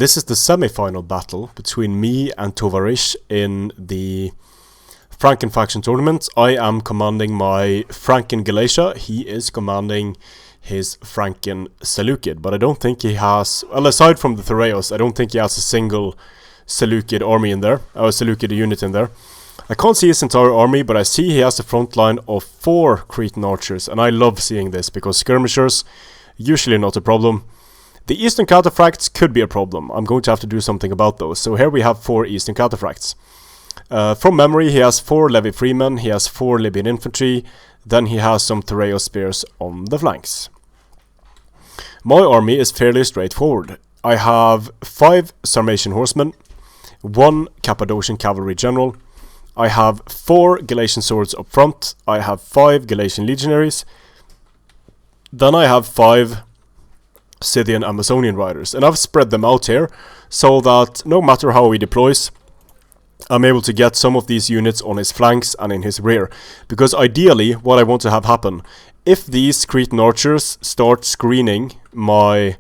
This is the semi-final battle between me and Tovarishch in the Frankenfaction Tournament. I am commanding my Frankengalatia. He is commanding his Frankenseleucid, but I don't think he has, well, aside from the Tovarishch, I don't think he has a single Seleucid army in there, or Seleucid unit in there. I can't see his entire army, but I see he has a front line of 4 Cretan archers, and I love seeing this because skirmishers, usually not a problem. The Eastern Cataphracts could be a problem. I'm going to have to do something about those. So here we have 4 Eastern Cataphracts. From memory, he has 4 Levy Freemen, he has 4 Libyan infantry, then he has some Tovarishch spears on the flanks. My army is fairly straightforward. I have 5 Sarmatian horsemen, 1 Cappadocian cavalry general, I have 4 Galatian swords up front, I have 5 Galatian legionaries, then I have 5 Scythian Amazonian riders, and I've spread them out here so that no matter how he deploys, I'm able to get some of these units on his flanks and in his rear. Because ideally, what I want to have happen, if these Cretan archers start screening my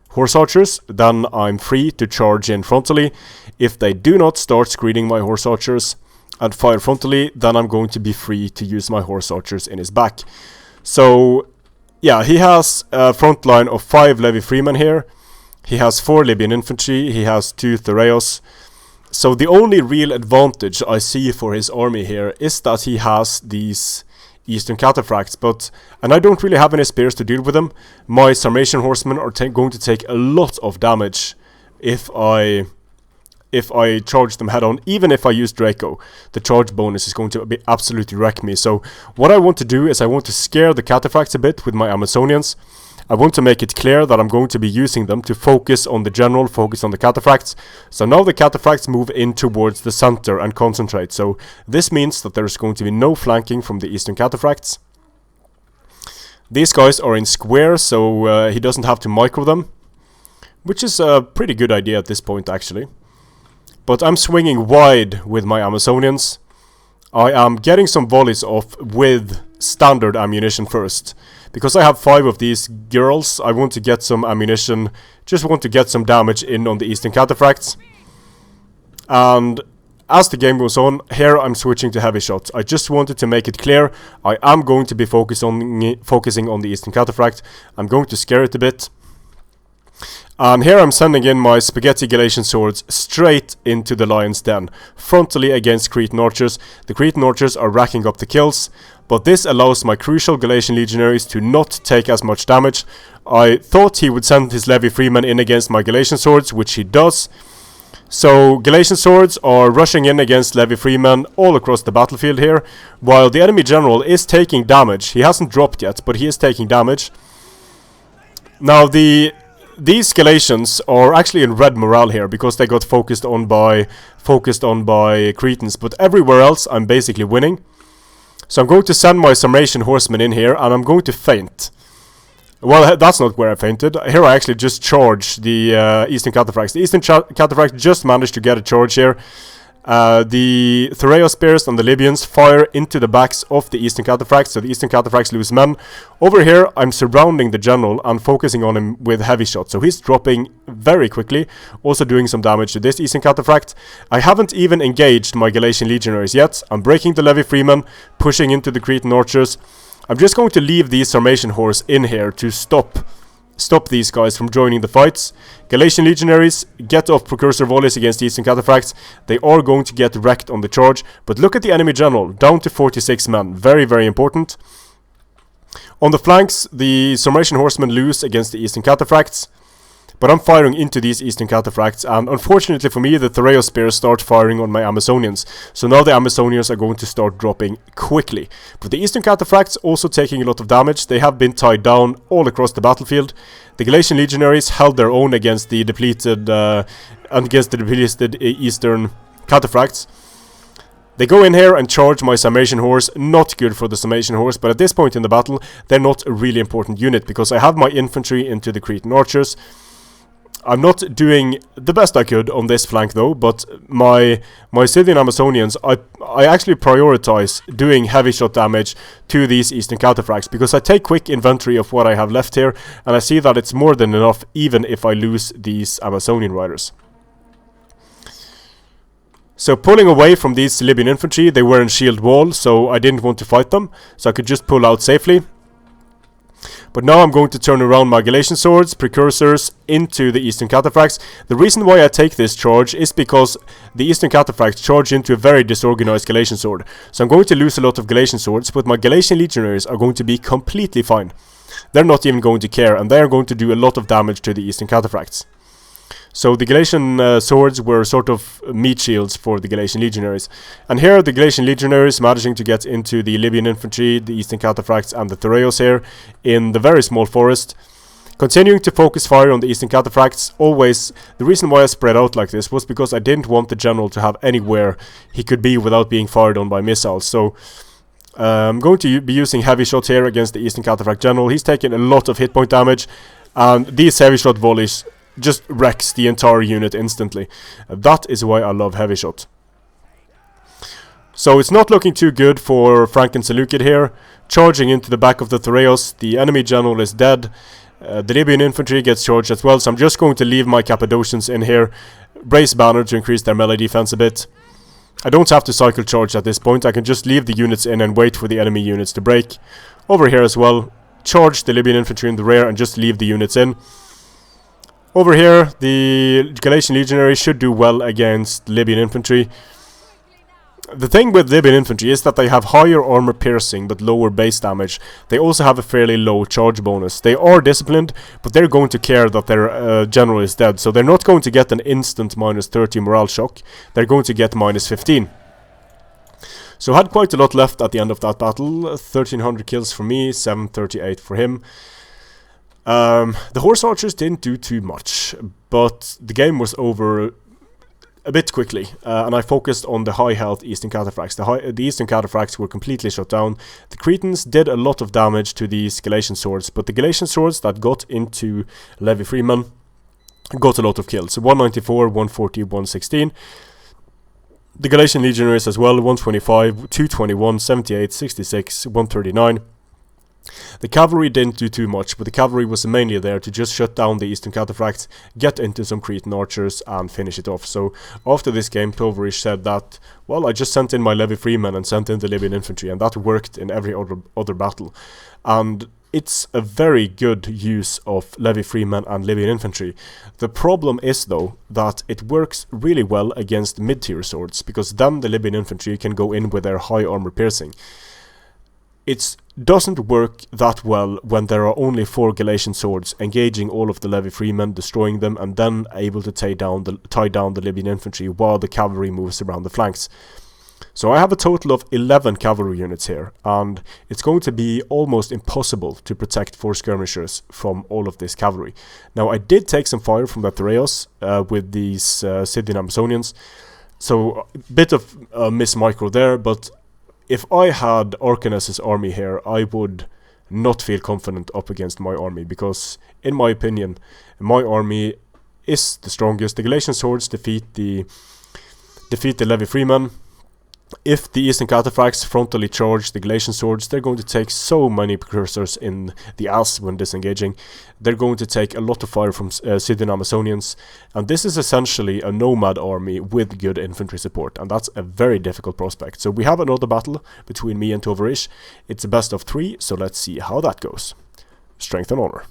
horse archers, then I'm free to charge in frontally. If they do not start screening my horse archers and fire frontally, then I'm going to be free to use my horse archers in his back. So yeah, he has a front line of 5 Levy Freemen here. He has 4 Libyan infantry. He has 2 Tovarishch. So the only real advantage I see for his army here is that he has these Eastern Cataphracts. And I don't really have any spears to deal with them. My Sarmatian horsemen are going to take a lot of damage if I charge them head on. Even if I use Draco, the charge bonus is going to be absolutely wreck me. So what I want to do is I want to scare the Cataphracts a bit with my Amazonians. I want to make it clear that I'm going to be using them to focus on the general, focus on the Cataphracts. So now the Cataphracts move in towards the center and concentrate. So this means that there's going to be no flanking from the Eastern Cataphracts. These guys are in square, so he doesn't have to micro them, which is a pretty good idea at this point actually. But I'm swinging wide with my Amazonians. I am getting some volleys off with standard ammunition first. Because I have 5 of these girls, I want to get some ammunition, just want to get some damage in on the Eastern Cataphracts. And as the game goes on, here I'm switching to heavy shots. I just wanted to make it clear, I am going to be focusing on the Eastern Cataphract. I'm going to scare it a bit. And here I'm sending in my Spaghetti Galatian swords straight into the lion's den, frontally against Cretan archers. The Cretan archers are racking up the kills, but this allows my crucial Galatian legionaries to not take as much damage. I thought he would send his Levy Freemen in against my Galatian swords, which he does. So Galatian swords are rushing in against Levy Freemen all across the battlefield here, while the enemy general is taking damage. He hasn't dropped yet, but he is taking damage. Now these Galatians are actually in red morale here because they got focused on by Cretans, but everywhere else I'm basically winning. So I'm going to send my Sarmatian horsemen in here and I'm going to feint. Well, that's not where I feinted. Here I actually just charged the Eastern Cataphracts. The Eastern Cataphracts just managed to get a charge here. The Tovarishch spears and the Libyans fire into the backs of the Eastern Cataphracts, so the Eastern Cataphracts lose men. Over here, I'm surrounding the general and focusing on him with heavy shots, so he's dropping very quickly, also doing some damage to this Eastern Cataphract. I haven't even engaged my Galatian legionaries yet. I'm breaking the Levy Freemen, pushing into the Cretan archers. I'm just going to leave these Sarmatian horse in here to stop these guys from joining the fights. Galatian legionaries get off precursor volleys against the Eastern Cataphracts. They are going to get wrecked on the charge, but look at the enemy general, down to 46 men. Very, very important. On the flanks, the Sarmatian horsemen lose against the Eastern Cataphracts, but I'm firing into these Eastern Cataphracts, and unfortunately for me, the Tovarishch spears start firing on my Amazonians. So now the Amazonians are going to start dropping quickly. But the Eastern Cataphracts also taking a lot of damage. They have been tied down all across the battlefield. The Galatian legionaries held their own against the depleted Eastern Cataphracts. They go in here and charge my Sarmatian horse. Not good for the Sarmatian horse, but at this point in the battle, they're not a really important unit because I have my infantry into the Cretan archers. I'm not doing the best I could on this flank though, but my Scythian Amazonians, I actually prioritize doing heavy shot damage to these Eastern Cataphracts, because I take quick inventory of what I have left here, and I see that it's more than enough even if I lose these Amazonian riders. So pulling away from these Libyan infantry, they were in shield wall, so I didn't want to fight them, so I could just pull out safely. But now I'm going to turn around my Galatian swords, precursors, into the Eastern Cataphracts. The reason why I take this charge is because the Eastern Cataphracts charge into a very disorganized Galatian sword. So I'm going to lose a lot of Galatian swords, but my Galatian legionaries are going to be completely fine. They're not even going to care, and they are going to do a lot of damage to the Eastern Cataphracts. So the Galatian swords were sort of meat shields for the Galatian legionaries. And here are the Galatian legionaries managing to get into the Libyan infantry, the Eastern Cataphracts and the Tovarishch here in the very small forest. Continuing to focus fire on the Eastern Cataphracts. Always, the reason why I spread out like this was because I didn't want the general to have anywhere he could be without being fired on by missiles. So I'm going to be using heavy shots here against the Eastern Cataphract general. He's taking a lot of hit point damage, and these heavy shot volleys just wrecks the entire unit instantly. That is why I love heavy shot. So it's not looking too good for Frankenseleucid here. Charging into the back of the Tovarishch, the enemy general is dead. The Libyan infantry gets charged as well, so I'm just going to leave my Cappadocians in here. Brace banner to increase their melee defense a bit. I don't have to cycle charge at this point, I can just leave the units in and wait for the enemy units to break. Over here as well, charge the Libyan infantry in the rear and just leave the units in. Over here, the Galatian legionaries should do well against Libyan infantry. The thing with Libyan infantry is that they have higher armor piercing but lower base damage. They also have a fairly low charge bonus. They are disciplined, but they're going to care that their general is dead. So they're not going to get an instant minus 30 morale shock. They're going to get minus 15. So I had quite a lot left at the end of that battle. 1300 kills for me, 738 for him. The horse archers didn't do too much, but the game was over a bit quickly, and I focused on the high health Eastern Cataphracts. The Eastern Cataphracts were completely shut down. The Cretans did a lot of damage to these Galatian swords, but the Galatian swords that got into Levi Freeman got a lot of kills. 194, 140, 116. The Galatian legionaries as well, 125, 221, 78, 66, 139. The cavalry didn't do too much, but the cavalry was mainly there to just shut down the Eastern Cataphracts, get into some Cretan archers and finish it off. So after this game, Tovarishch said that, well, I just sent in my Levi Freemen and sent in the Libyan infantry, and that worked in every other battle. And it's a very good use of Levi Freemen and Libyan infantry. The problem is though that it works really well against mid-tier swords, because then the Libyan infantry can go in with their high armor piercing. It doesn't work that well when there are only 4 Galatian swords engaging all of the Levi Freemen, destroying them, and then able to tie down the Libyan infantry while the cavalry moves around the flanks. So I have a total of 11 cavalry units here, and it's going to be almost impossible to protect 4 skirmishers from all of this cavalry. Now I did take some fire from the Tovarishch with these Scythian Amazonians, so a bit of miss micro there, but if I had Arcanus' army here, I would not feel confident up against my army, because, in my opinion, my army is the strongest. The Galatian swords defeat the Levi Freemen. If the Eastern Cataphracts frontally charge the Galatian swords, they're going to take so many precursors in the ass when disengaging. They're going to take a lot of fire from Scythian Amazonians, and this is essentially a nomad army with good infantry support, and that's a very difficult prospect. So we have another battle between me and Tovarishch. It's a best of 3, so let's see how that goes. Strength and honor.